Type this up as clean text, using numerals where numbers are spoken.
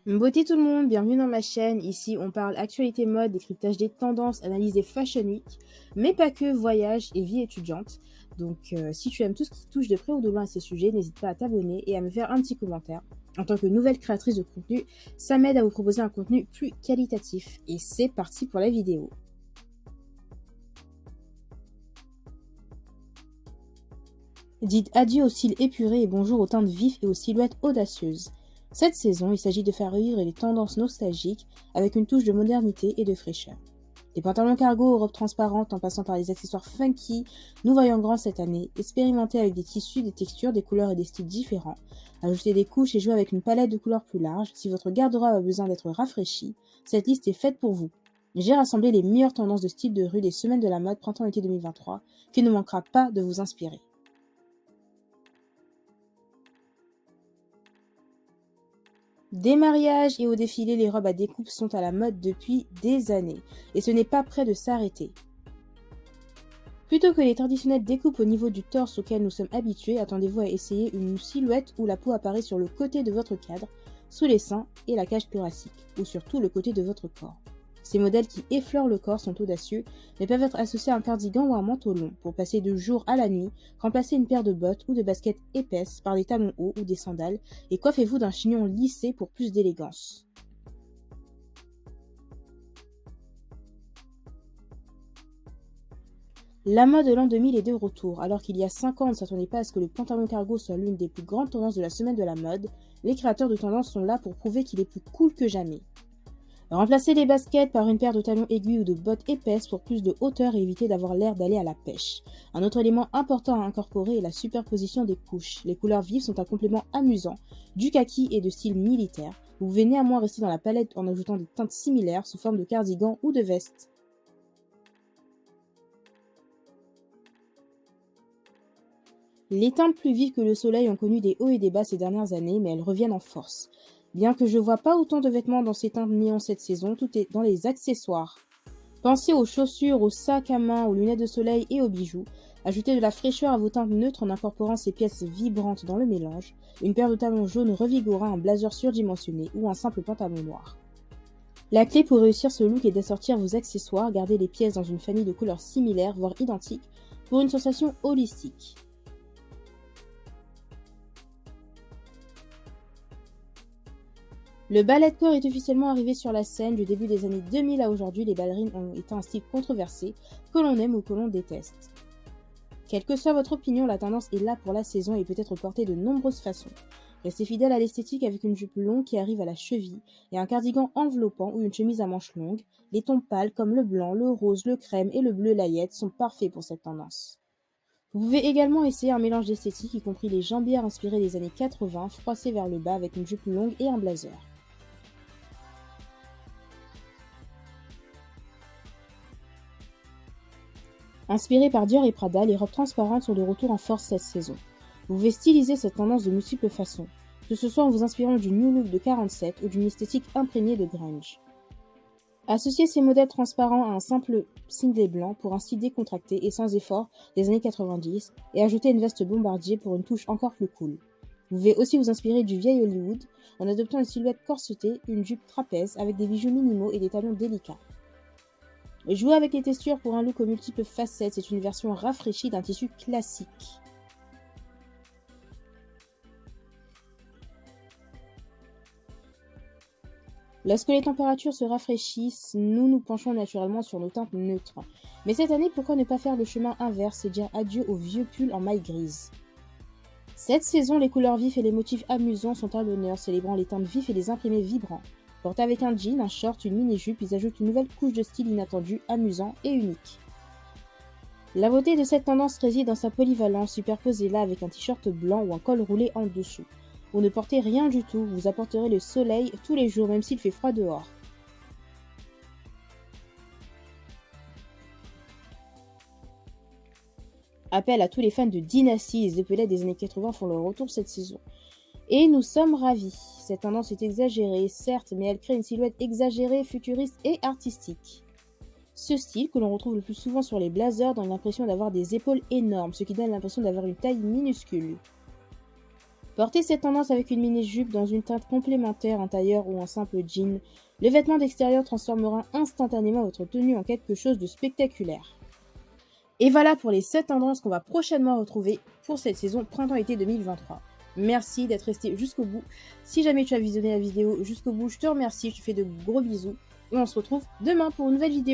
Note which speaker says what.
Speaker 1: Beauté tout le monde, bienvenue dans ma chaîne. Ici, on parle actualité mode, décryptage des tendances, analyse des Fashion Week, mais pas que, voyage et vie étudiante. Donc, si tu aimes tout ce qui touche de près ou de loin à ces sujets, n'hésite pas à t'abonner et à me faire un petit commentaire. En tant que nouvelle créatrice de contenu, ça m'aide à vous proposer un contenu plus qualitatif. Et c'est parti pour la vidéo. Dites adieu au style épuré et bonjour aux teintes vives et aux silhouettes audacieuses. Cette saison, il s'agit de faire revivre les tendances nostalgiques avec une touche de modernité et de fraîcheur. Des pantalons cargo aux robes transparentes en passant par des accessoires funky, nous voyons grand cette année, expérimenter avec des tissus, des textures, des couleurs et des styles différents, ajouter des couches et jouer avec une palette de couleurs plus large. Si votre garde-robe a besoin d'être rafraîchie, cette liste est faite pour vous. J'ai rassemblé les meilleures tendances de style de rue des semaines de la mode printemps-été 2023 qui ne manquera pas de vous inspirer. Des mariages et au défilé, les robes à découpe sont à la mode depuis des années, et ce n'est pas près de s'arrêter. Plutôt que les traditionnelles découpes au niveau du torse auxquelles nous sommes habitués, attendez-vous à essayer une silhouette où la peau apparaît sur le côté de votre cadre, sous les seins et la cage thoracique, ou sur tout le côté de votre corps. Ces modèles qui effleurent le corps sont audacieux, mais peuvent être associés à un cardigan ou un manteau long, pour passer de jour à la nuit, remplacer une paire de bottes ou de baskets épaisses par des talons hauts ou des sandales, et coiffez-vous d'un chignon lissé pour plus d'élégance. La mode de l'an 2000 est de retour. Alors qu'il y a 5 ans, on ne s'attendait pas à ce que le pantalon cargo soit l'une des plus grandes tendances de la semaine de la mode, les créateurs de tendances sont là pour prouver qu'il est plus cool que jamais. Remplacez les baskets par une paire de talons aiguilles ou de bottes épaisses pour plus de hauteur et éviter d'avoir l'air d'aller à la pêche. Un autre élément important à incorporer est la superposition des couches. Les couleurs vives sont un complément amusant, du kaki et de style militaire. Vous pouvez néanmoins rester dans la palette en ajoutant des teintes similaires sous forme de cardigan ou de veste. Les teintes plus vives que le soleil ont connu des hauts et des bas ces dernières années, mais elles reviennent en force. Bien que je vois pas autant de vêtements dans ces teintes néons cette saison, tout est dans les accessoires. Pensez aux chaussures, aux sacs à main, aux lunettes de soleil et aux bijoux. Ajoutez de la fraîcheur à vos teintes neutres en incorporant ces pièces vibrantes dans le mélange. Une paire de talons jaunes revigora un blazer surdimensionné ou un simple pantalon noir. La clé pour réussir ce look est d'assortir vos accessoires, garder les pièces dans une famille de couleurs similaires, voire identiques, pour une sensation holistique. Le ballet de corps est officiellement arrivé sur la scène. Du début des années 2000 à aujourd'hui, les ballerines ont été un style controversé, que l'on aime ou que l'on déteste. Quelle que soit votre opinion, la tendance est là pour la saison et peut être portée de nombreuses façons. Restez fidèle à l'esthétique avec une jupe longue qui arrive à la cheville et un cardigan enveloppant ou une chemise à manches longues. Les tons pâles comme le blanc, le rose, le crème et le bleu layette sont parfaits pour cette tendance. Vous pouvez également essayer un mélange d'esthétique, y compris les jambières inspirées des années 80, froissées vers le bas avec une jupe longue et un blazer. Inspirées par Dior et Prada, les robes transparentes sont de retour en force cette saison. Vous pouvez styliser cette tendance de multiples façons, que ce soit en vous inspirant du New Look de 47 ou d'une esthétique imprégnée de grunge. Associez ces modèles transparents à un simple singlet blanc pour un style décontracté et sans effort des années 90 et ajoutez une veste bombardier pour une touche encore plus cool. Vous pouvez aussi vous inspirer du vieil Hollywood en adoptant une silhouette corsetée, une jupe trapèze avec des bijoux minimaux et des talons délicats. Jouer avec les textures pour un look aux multiples facettes, c'est une version rafraîchie d'un tissu classique. Lorsque les températures se rafraîchissent, nous nous penchons naturellement sur nos teintes neutres. Mais cette année, pourquoi ne pas faire le chemin inverse et dire adieu aux vieux pulls en maille grise? Cette saison, les couleurs vives et les motifs amusants sont à l'honneur, célébrant les teintes vives et les imprimés vibrants. Portez avec un jean, un short, une mini-jupe, ils ajoutent une nouvelle couche de style inattendu, amusant et unique. La beauté de cette tendance réside dans sa polyvalence, superposez-la avec un t-shirt blanc ou un col roulé en dessous. Vous ne portez rien du tout, vous apporterez le soleil tous les jours, même s'il fait froid dehors. Appel à tous les fans de Dynasty, les épaulettes des années 80 font leur retour cette saison. Et nous sommes ravis. Cette tendance est exagérée, certes, mais elle crée une silhouette exagérée, futuriste et artistique. Ce style, que l'on retrouve le plus souvent sur les blazers, donne l'impression d'avoir des épaules énormes, ce qui donne l'impression d'avoir une taille minuscule. Portez cette tendance avec une mini-jupe dans une teinte complémentaire, en tailleur ou en simple jean. Le vêtement d'extérieur transformera instantanément votre tenue en quelque chose de spectaculaire. Et voilà pour les 7 tendances qu'on va prochainement retrouver pour cette saison printemps-été 2023. Merci d'être resté jusqu'au bout. Si jamais tu as visionné la vidéo jusqu'au bout, je te remercie, je te fais de gros bisous. Et on se retrouve demain pour une nouvelle vidéo.